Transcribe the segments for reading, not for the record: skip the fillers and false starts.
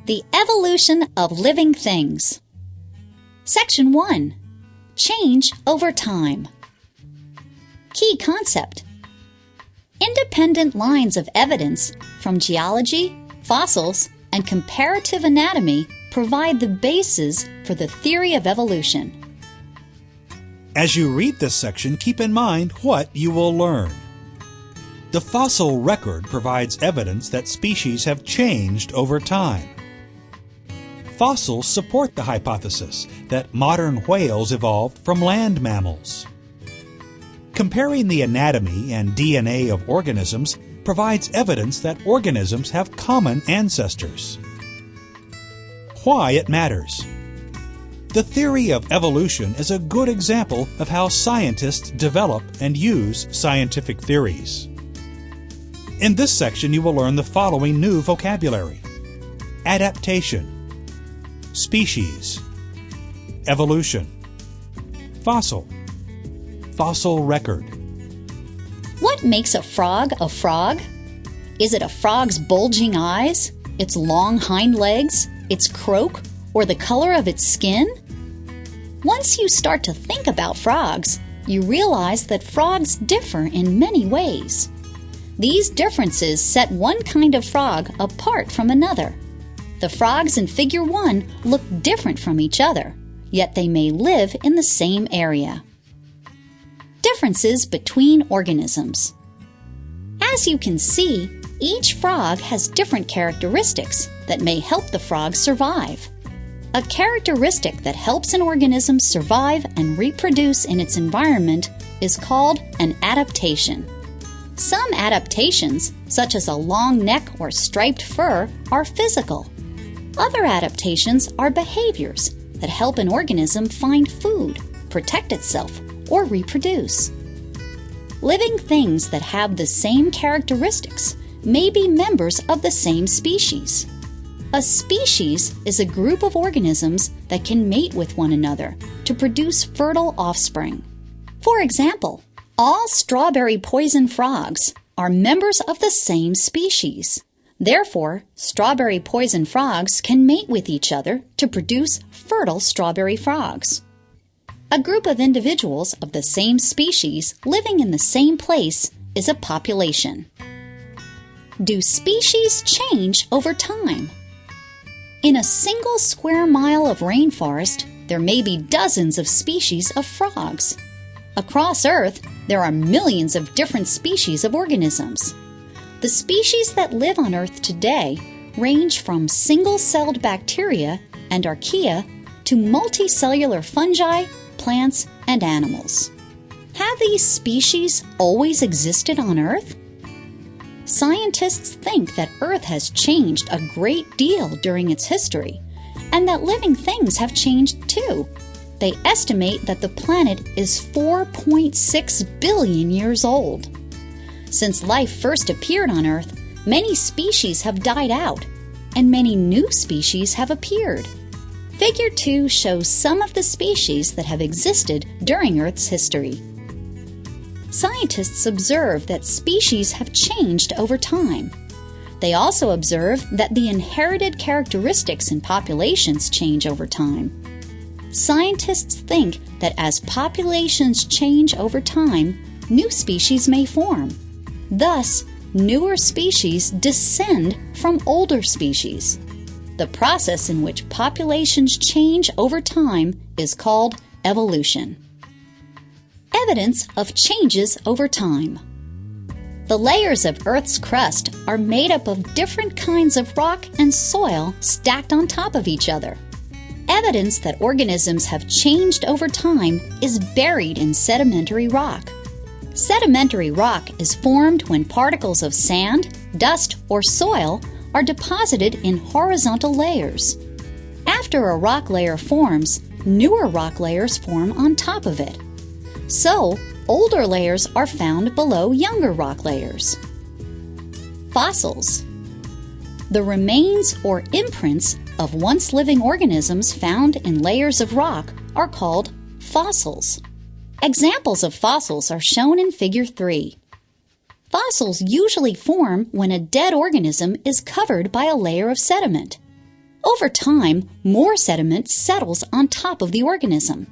The evolution of living things. Section 1. Change over time. Key concept. Independent lines of evidence from geology, fossils, and comparative anatomy provide the basis for the theory of evolution. As you read this section, keep in mind what you will learn. The fossil record provides evidence that species have changed over time. Fossils support the hypothesis that modern whales evolved from land mammals. Comparing the anatomy and DNA of organisms provides evidence that organisms have common ancestors. Why it matters. The theory of evolution is a good example of how scientists develop and use scientific theories. In this section, you will learn the following new vocabulary: adaptation, species, evolution, fossil, fossil record. What makes a frog a frog? Is it a frog's bulging eyes, its long hind legs, its croak, or the color of its skin? Once you start to think about frogs, you realize that frogs differ in many ways. These differences set one kind of frog apart from another. The frogs in Figure 1 look different from each other, yet they may live in the same area. Differences between organisms. As you can see, each frog has different characteristics that may help the frog survive. A characteristic that helps an organism survive and reproduce in its environment is called an adaptation. Some adaptations, such as a long neck or striped fur, are physical. Other adaptations are behaviors that help an organism find food, protect itself, or reproduce. Living things that have the same characteristics may be members of the same species. A species is a group of organisms that can mate with one another to produce fertile offspring. For example, all strawberry poison frogs are members of the same species. Therefore, strawberry poison frogs can mate with each other to produce fertile strawberry frogs. A group of individuals of the same species living in the same place is a population. Do species change over time? In a single square mile of rainforest, there may be dozens of species of frogs. Across Earth, there are millions of different species of organisms. The species that live on Earth today range from single-celled bacteria and archaea to multicellular fungi, plants, and animals. Have these species always existed on Earth? Scientists think that Earth has changed a great deal during its history, and that living things have changed too. They estimate that the planet is 4.6 billion years old. Since life first appeared on Earth, many species have died out, and many new species have appeared. Figure 2 shows some of the species that have existed during Earth's history. Scientists observe that species have changed over time. They also observe that the inherited characteristics in populations change over time. Scientists think that as populations change over time, new species may form. Thus, newer species descend from older species. The process in which populations change over time is called evolution. Evidence of changes over time. The layers of Earth's crust are made up of different kinds of rock and soil stacked on top of each other. Evidence that organisms have changed over time is buried in sedimentary rock. Sedimentary rock is formed when particles of sand, dust, or soil are deposited in horizontal layers. After a rock layer forms, newer rock layers form on top of it. So, older layers are found below younger rock layers. Fossils. The remains or imprints of once living organisms found in layers of rock are called fossils. Examples of fossils are shown in Figure 3. Fossils usually form when a dead organism is covered by a layer of sediment. Over time, more sediment settles on top of the organism.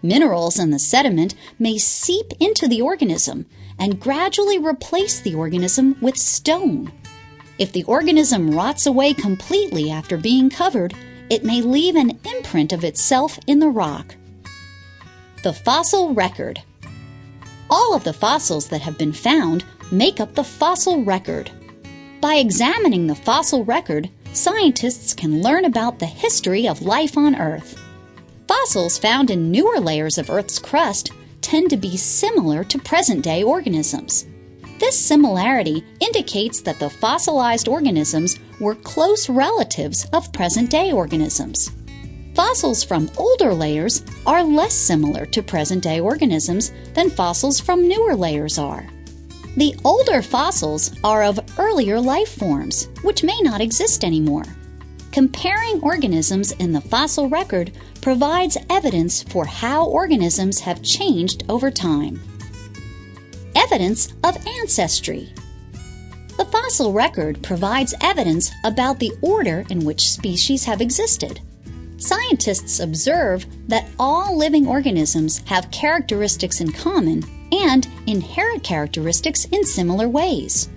Minerals in the sediment may seep into the organism and gradually replace the organism with stone. If the organism rots away completely after being covered, it may leave an imprint of itself in the rock. The fossil record. All of the fossils that have been found make up the fossil record. By examining the fossil record, scientists can learn about the history of life on Earth. Fossils found in newer layers of Earth's crust tend to be similar to present-day organisms. This similarity indicates that the fossilized organisms were close relatives of present-day organisms. Fossils from older layers are less similar to present-day organisms than fossils from newer layers are. The older fossils are of earlier life forms, which may not exist anymore. Comparing organisms in the fossil record provides evidence for how organisms have changed over time. Evidence of ancestry. The fossil record provides evidence about the order in which species have existed. Scientists observe that all living organisms have characteristics in common and inherit characteristics in similar ways.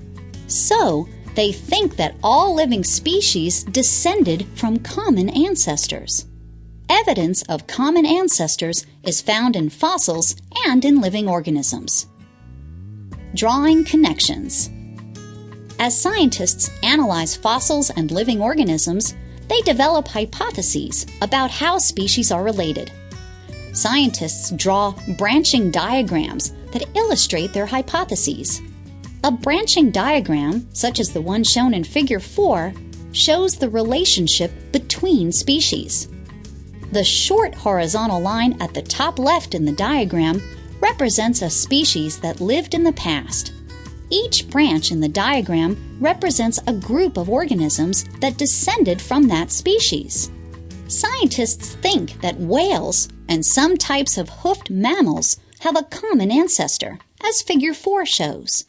So, they think that all living species descended from common ancestors. Evidence of common ancestors is found in fossils and in living organisms. Drawing connections. As scientists analyze fossils and living organisms, they develop hypotheses about how species are related. Scientists draw branching diagrams that illustrate their hypotheses. A branching diagram, such as the one shown in Figure 4, shows the relationship between species. The short horizontal line at the top left in the diagram represents a species that lived in the past. Each branch in the diagram represents a group of organisms that descended from that species. Scientists think that whales and some types of hoofed mammals have a common ancestor, as Figure 4 shows.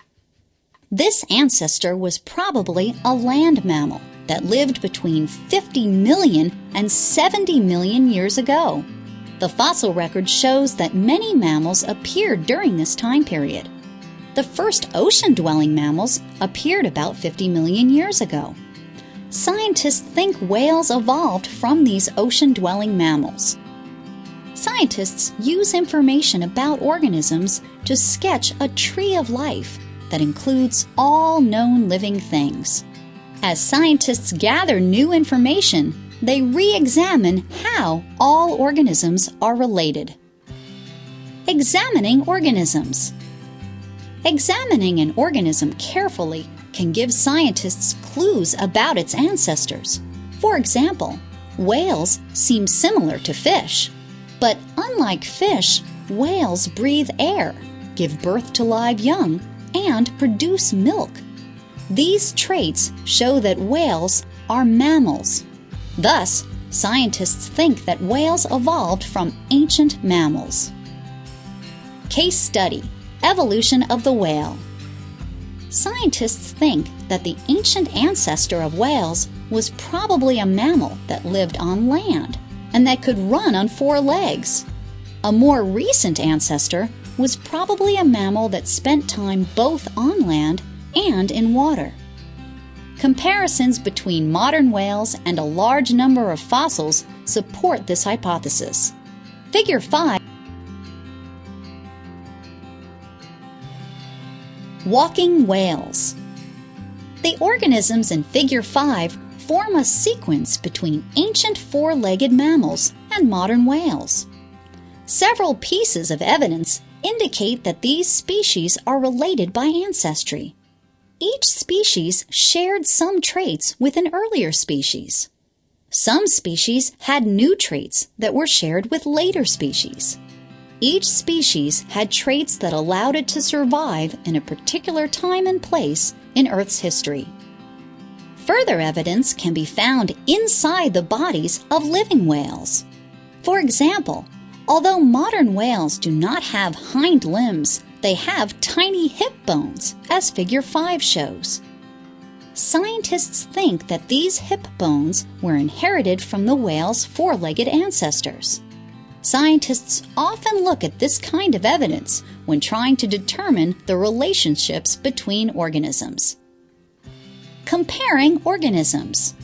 This ancestor was probably a land mammal that lived between 50 million and 70 million years ago. The fossil record shows that many mammals appeared during this time period. The first ocean-dwelling mammals appeared about 50 million years ago. Scientists think whales evolved from these ocean-dwelling mammals. Scientists use information about organisms to sketch a tree of life that includes all known living things. As scientists gather new information, they re-examine how all organisms are related. Examining organisms. Examining an organism carefully can give scientists clues about its ancestors. For example, whales seem similar to fish, but unlike fish, whales breathe air, give birth to live young, and produce milk. These traits show that whales are mammals. Thus, scientists think that whales evolved from ancient mammals. Case study: Evolution of the whale. Scientists think that the ancient ancestor of whales was probably a mammal that lived on land and that could run on 4 legs. A more recent ancestor was probably a mammal that spent time both on land and in water. Comparisons between modern whales and a large number of fossils support this hypothesis. Figure 5. Walking whales. The organisms in Figure 5 form a sequence between ancient 4-legged mammals and modern whales. Several pieces of evidence indicate that these species are related by ancestry. Each species shared some traits with an earlier species. Some species had new traits that were shared with later species. Each species had traits that allowed it to survive in a particular time and place in Earth's history. Further evidence can be found inside the bodies of living whales. For example, although modern whales do not have hind limbs, they have tiny hip bones, as Figure 5 shows. Scientists think that these hip bones were inherited from the whale's four-legged ancestors. Scientists often look at this kind of evidence when trying to determine the relationships between organisms. Comparing organisms.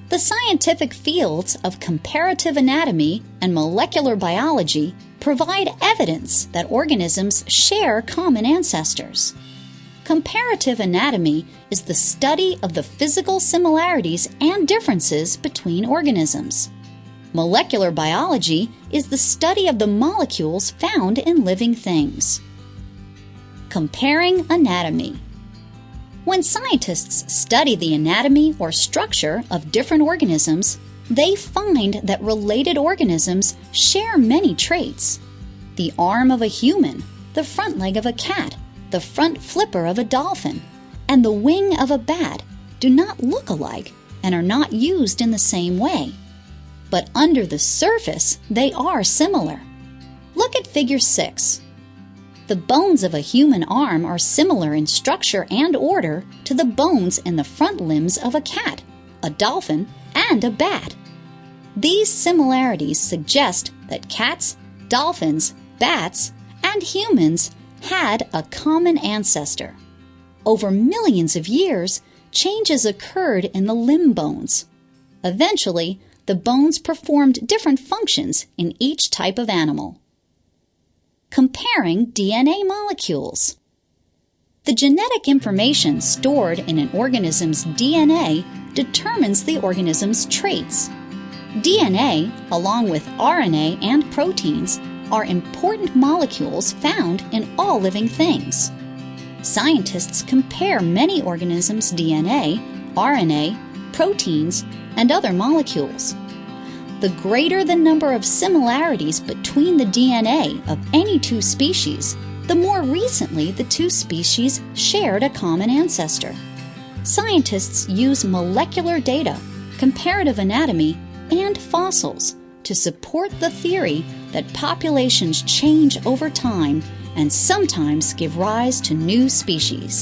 The scientific fields of comparative anatomy and molecular biology provide evidence that organisms share common ancestors. Comparative anatomy is the study of the physical similarities and differences between organisms. Molecular biology is the study of the molecules found in living things. Comparing anatomy. When scientists study the anatomy or structure of different organisms, they find that related organisms share many traits. The arm of a human, the front leg of a cat, the front flipper of a dolphin, and the wing of a bat do not look alike and are not used in the same way. But under the surface, they are similar. Look at Figure 6. The bones of a human arm are similar in structure and order to the bones in the front limbs of a cat, a dolphin, and a bat. These similarities suggest that cats, dolphins, bats, and humans had a common ancestor. Over millions of years, changes occurred in the limb bones. Eventually, the bones performed different functions in each type of animal. Comparing DNA molecules. The genetic information stored in an organism's DNA determines the organism's traits. DNA, along with RNA and proteins, are important molecules found in all living things. Scientists compare many organisms' DNA, RNA, proteins, and other molecules. The greater the number of similarities between the DNA of any two species, the more recently the two species shared a common ancestor. Scientists use molecular data, comparative anatomy, and fossils to support the theory that populations change over time and sometimes give rise to new species.